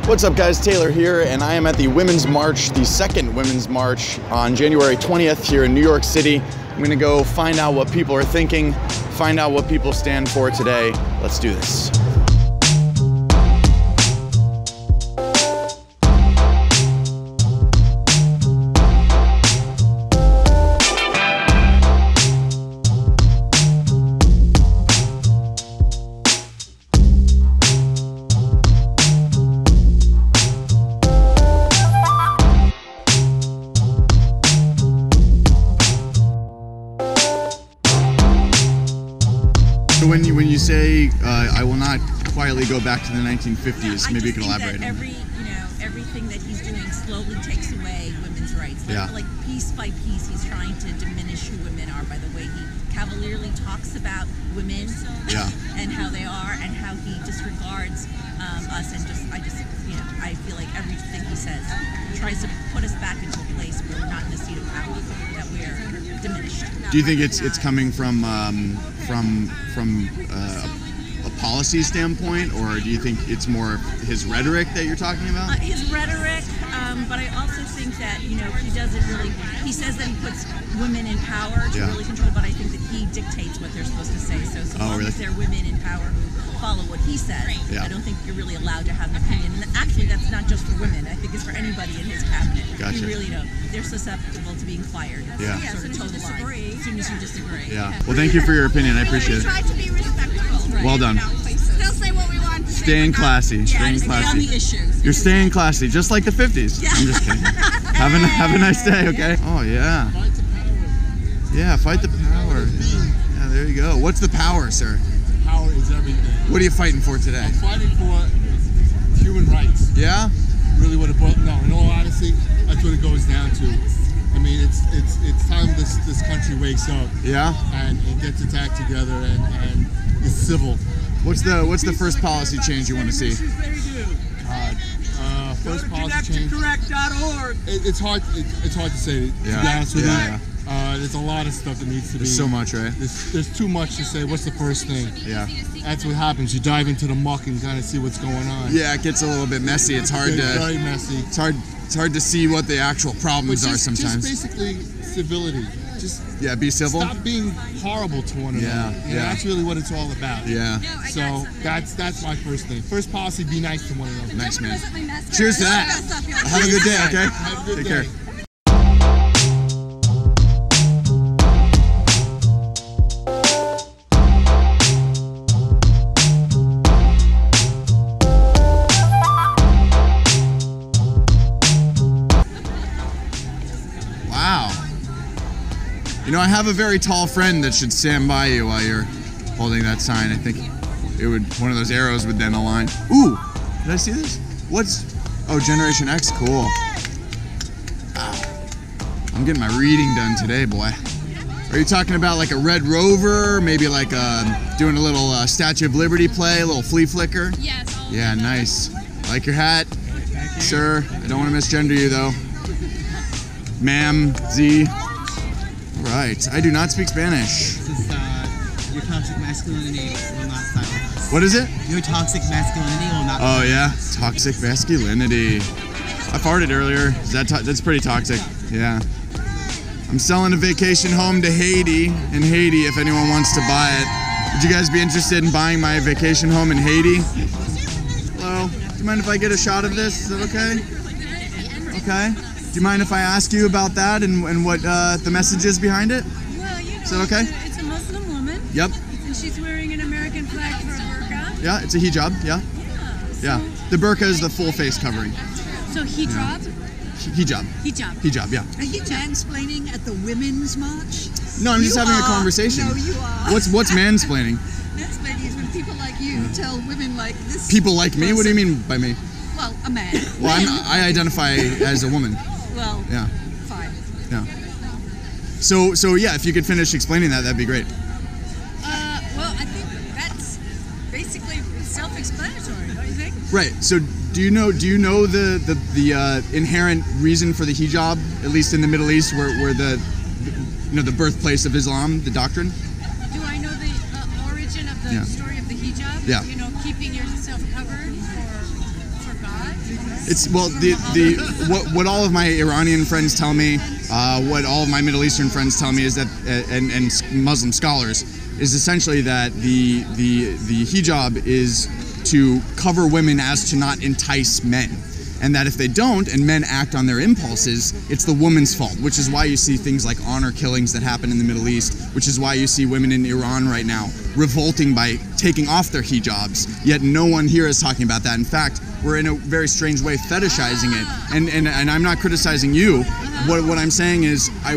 What's up guys, Taylor here, and I am at the Women's March, the second Women's March on January 20th here in New York City. I'm gonna go find out what people are thinking, find out what people stand for today. Let's do this. When you say I will not quietly go back to the 1950s, maybe you can elaborate. Everything that he's doing slowly takes away women's rights. Like piece by piece, he's trying to diminish who women are by the way he cavalierly talks about women and how they are and how he disregards us and I feel like everything he says tries to put us back into a place where we're not in a seat of power, that we're diminished. Do you think it's coming from a policy standpoint, or do you think it's more his rhetoric that you're talking about? His rhetoric, but I also think that he doesn't really. He says that he puts women in power to really control, but I think that he dictates what they're supposed to say. So long as they're women in power who follow what he says, I don't think you're really allowed to have an opinion. And actually, that's not just for women. I think it's for anybody in his cabinet. Gotcha. You really don't. They're susceptible to being fired. Sort of toe the line. As soon as you disagree. Well, thank you for your opinion. I appreciate it. Try to be respectful. Well done. Still say what we want to say. Staying classy. Staying classy. On the issues. You're staying classy, just like the 50s. I'm just kidding. Have a nice day, okay? Oh yeah. Fight the power. Yeah, fight the power. Yeah, there you go. What's the power, sir? Power is everything. What are you fighting for today? I'm fighting for human rights. Yeah? Really what it boils. No, in all honesty, that's what it goes down to. I mean, it's time this country wakes up. Yeah? And gets its act together and is civil. What's the first policy change you want to see? First policy change. It's hard to say. To be honest with you. There's a lot of stuff that needs to be. There's so much, right? There's too much to say. What's the first thing? Yeah. That's what happens. You dive into the muck and kind of see what's going on. Yeah, it gets a little bit messy. It's hard to. Very messy. It's hard to see what the actual problems are sometimes. Just basically civility. Just be civil. Stop being horrible to one another. That's really what it's all about. Yeah. So that's my first thing. First policy: be nice to one another. Nice, man. Cheers to that. Have a good day. Okay. Have a good Take day. care. Wow. I have a very tall friend that should stand by you while you're holding that sign. I think one of those arrows would then align. Ooh, did I see this? Generation X, cool. Wow. I'm getting my reading done today, boy. Are you talking about like a Red Rover, maybe like doing a little Statue of Liberty play, a little flea flicker? Yes. Yeah, nice. Like your hat, sir. I don't want to misgender you though. Ma'am, Z. Right. I do not speak Spanish. This is your toxic masculinity will not stop with us. What is it? Your toxic masculinity will not. Oh yeah, toxic masculinity. I farted earlier. That's pretty toxic. Yeah. I'm selling a vacation home to Haiti. In Haiti, if anyone wants to buy it. Would you guys be interested in buying my vacation home in Haiti? Hello. Do you mind if I get a shot of this? Is that okay? Okay. Do you mind if I ask you about that and what the message is behind it? Well, is that okay? It's a Muslim woman. Yep. And she's wearing an American flag for a burqa. Yeah, it's a hijab, yeah. Yeah. The burqa is the full face covering. So hijab? Hijab. Hijab. Hijab, yeah. Are you mansplaining at the Women's March? No, I'm just having a conversation. No, you are. What's mansplaining? Mansplaining is when people like you tell women like this. People like me? What do you mean by me? Well, a man. Well, I identify as a woman. Well, yeah. Fine. Yeah. So yeah, if you could finish explaining that, that'd be great. Well, I think that's basically self-explanatory, don't you think? Right. So do you know the inherent reason for the hijab, at least in the Middle East, where the birthplace of Islam, the doctrine? Do I know the origin of the story of the hijab? Yeah. Keeping yourself covered for God. It's what all of my Iranian friends tell me, what all of my Middle Eastern friends tell me is that, and Muslim scholars, is essentially that the hijab is to cover women as to not entice men. And that if they don't, and men act on their impulses, it's the woman's fault, which is why you see things like honor killings that happen in the Middle East, which is why you see women in Iran right now revolting by taking off their hijabs, yet no one here is talking about that. In fact, we're in a very strange way fetishizing it. And I'm not criticizing you. What I'm saying is I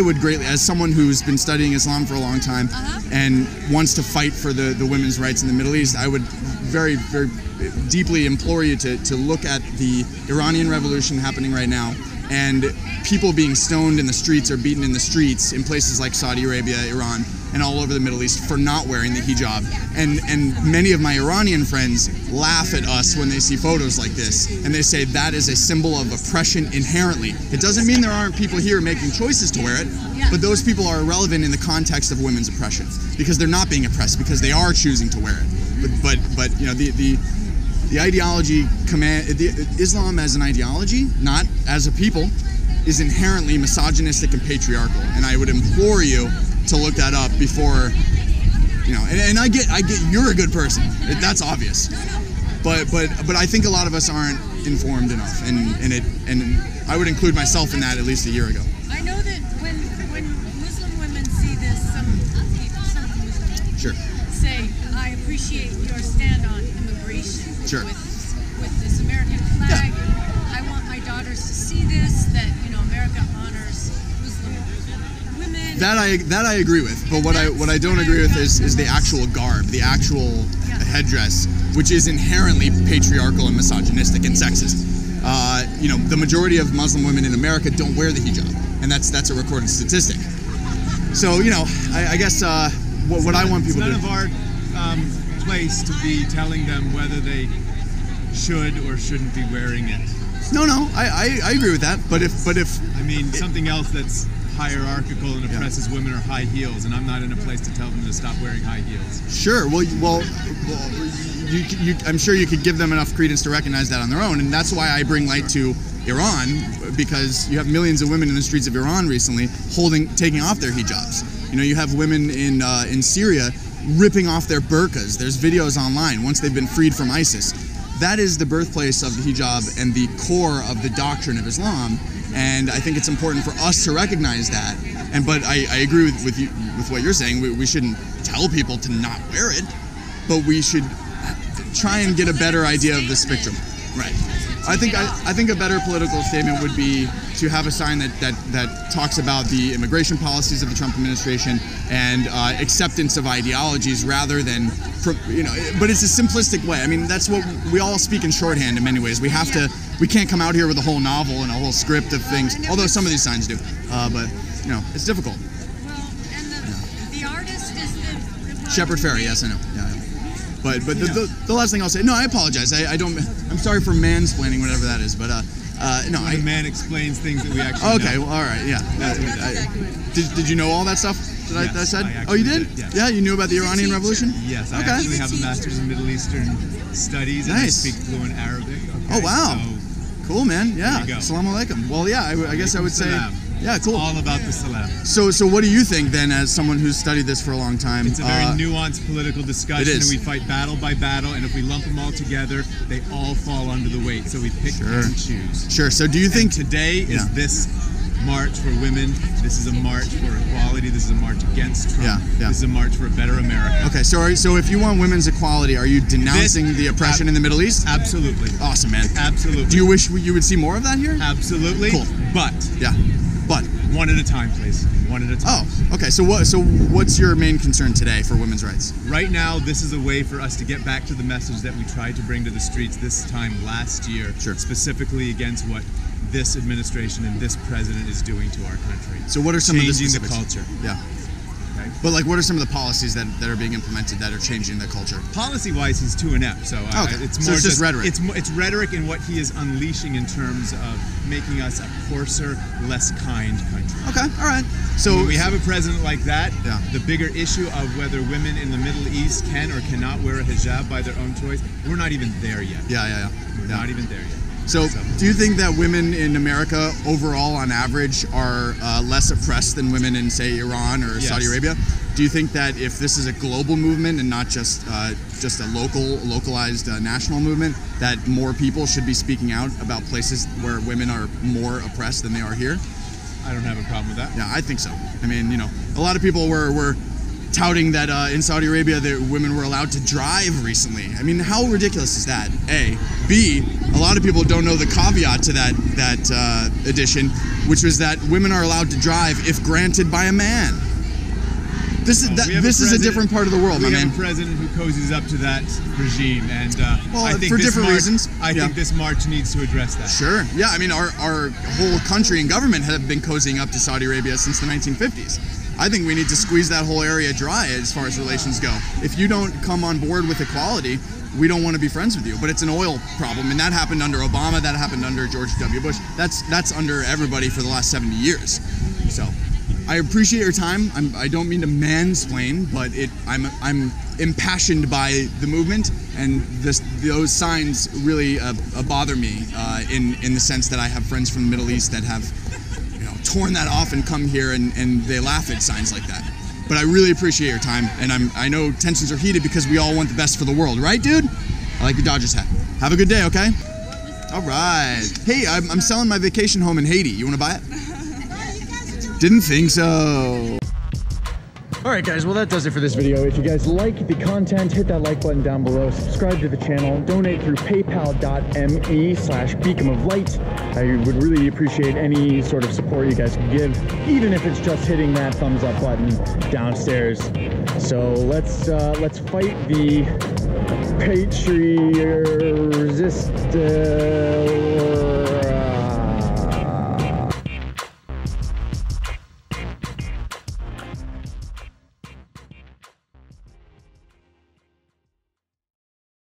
would greatly, as someone who's been studying Islam for a long time and wants to fight for the women's rights in the Middle East, I would very, very deeply implore you to look at the Iranian revolution happening right now and people being stoned in the streets or beaten in the streets in places like Saudi Arabia, Iran, and all over the Middle East for not wearing the hijab. And many of my Iranian friends laugh at us when they see photos like this, and they say that is a symbol of oppression inherently. It doesn't mean there aren't people here making choices to wear it, but those people are irrelevant in the context of women's oppression because they're not being oppressed, because they are choosing to wear it. But you know, the ideology Islam as an ideology, not as a people, is inherently misogynistic and patriarchal. And I would implore you to look that up before, you know. And I get you're a good person. That's obvious. But I think a lot of us aren't informed enough, and I would include myself in that at least a year ago. I know that when Muslim women see this, some Muslim women say, "I appreciate your stand on immigration with this American flag. I want my daughters to see this, that, you know, America honors Muslim women." That I agree with, but what I don't agree with is the actual garb, the actual headdress, which is inherently patriarchal and misogynistic and sexist. You know, the majority of Muslim women in America don't wear the hijab, and that's a recorded statistic. So, you know, I guess what I want people to do. It's none of our place to be telling them whether they should or shouldn't be wearing it. No, I agree with that. But if I mean, something else that's hierarchical and oppresses women are high heels, and I'm not in a place to tell them to stop wearing high heels. Sure. Well, I'm sure you could give them enough credence to recognize that on their own, and that's why I bring light to Iran, because you have millions of women in the streets of Iran recently taking off their hijabs. You know, you have women in Syria ripping off their burqas. There's videos online once they've been freed from ISIS. That is the birthplace of the hijab and the core of the doctrine of Islam, and I think it's important for us to recognize that. But I agree with what you're saying. We shouldn't tell people to not wear it, but we should try and get a better idea of the spectrum. Right. I think a better political statement would be to have a sign that talks about the immigration policies of the Trump administration and acceptance of ideologies rather than, you know. But it's a simplistic way. I mean, that's what we all speak in shorthand in many ways. We can't come out here with a whole novel and a whole script of things. Although some of these signs do, but you know, it's difficult. Well, and the artist is the Shepard Fairey. Yes, I know. Yeah. But the last thing I'll say, no, I apologize. I'm sorry for mansplaining, whatever that is. But no, when a man explains things that we actually okay, know. Well, all right, yeah. Did you know all that stuff that I said? I oh, you did? Yes. Yeah, you knew about the Iranian Revolution? Yes, okay. I actually have a master's in Middle Eastern Studies, and nice. I speak fluent Arabic. Okay, oh wow, so cool, man. Yeah. Assalamu alaikum. Well, yeah, I guess I would say. Yeah, cool. It's all about the salam. So what do you think then, as someone who's studied this for a long time? It's a very nuanced political discussion. It is. And we fight battle by battle, and if we lump them all together, they all fall under the weight. So we pick and choose. Sure. So do you think today is this march for women? This is a march for equality. This is a march against Trump. This is a march for a better America. Okay. So if you want women's equality, are you denouncing the oppression in the Middle East? Absolutely. Awesome, man. Absolutely. Do you wish you would see more of that here? Absolutely. Cool. But one at a time, please. One at a time. Oh, okay. So what's your main concern today for women's rights? Right now, this is a way for us to get back to the message that we tried to bring to the streets this time last year, specifically against what this administration and this president is doing to our country. So what are some of the changing the culture? Yeah. Okay. But like, what are some of the policies that are being implemented that are changing the culture? Policy-wise, he's too inept. So it's more just rhetoric. It's rhetoric in what he is unleashing in terms of making us a coarser, less kind country. Okay, all right. So when we have a president like that, the bigger issue of whether women in the Middle East can or cannot wear a hijab by their own choice, we're not even there yet. Yeah. not even there yet. So, do you think that women in America overall, on average, are less oppressed than women in, say, Iran or Saudi Arabia? Do you think that if this is a global movement and not just a localized national movement, that more people should be speaking out about places where women are more oppressed than they are here? I don't have a problem with that. Yeah, I think so. I mean, you know, a lot of people were touting that in Saudi Arabia that women were allowed to drive recently. I mean, how ridiculous is that? A. B. A lot of people don't know the caveat to that addition, which was that women are allowed to drive if granted by a man. This is a different part of the world, my man. We have a president who cozies up to that regime, and well, I think for different reasons. I think this march needs to address that. Sure. Yeah. I mean, our whole country and government have been cozying up to Saudi Arabia since the 1950s. I think we need to squeeze that whole area dry as far as relations go. If you don't come on board with equality, we don't want to be friends with you. But it's an oil problem, and that happened under Obama. That happened under George W. Bush. That's under everybody for the last 70 years. So, I appreciate your time. I don't mean to mansplain, but I'm impassioned by the movement, and those signs really bother me in the sense that I have friends from the Middle East that have torn that off and come here and they laugh at signs like that. But I really appreciate your time, and I know tensions are heated because we all want the best for the world, right, dude? I like the Dodgers hat. Have a good day, okay? All right. Hey, I'm selling my vacation home in Haiti. You want to buy it? Didn't think so. Alright guys, well that does it for this video. If you guys like the content, hit that like button down below, subscribe to the channel, donate through paypal.me/Beacom of Light. I would really appreciate any sort of support you guys can give, even if it's just hitting that thumbs up button downstairs. So let's fight the resist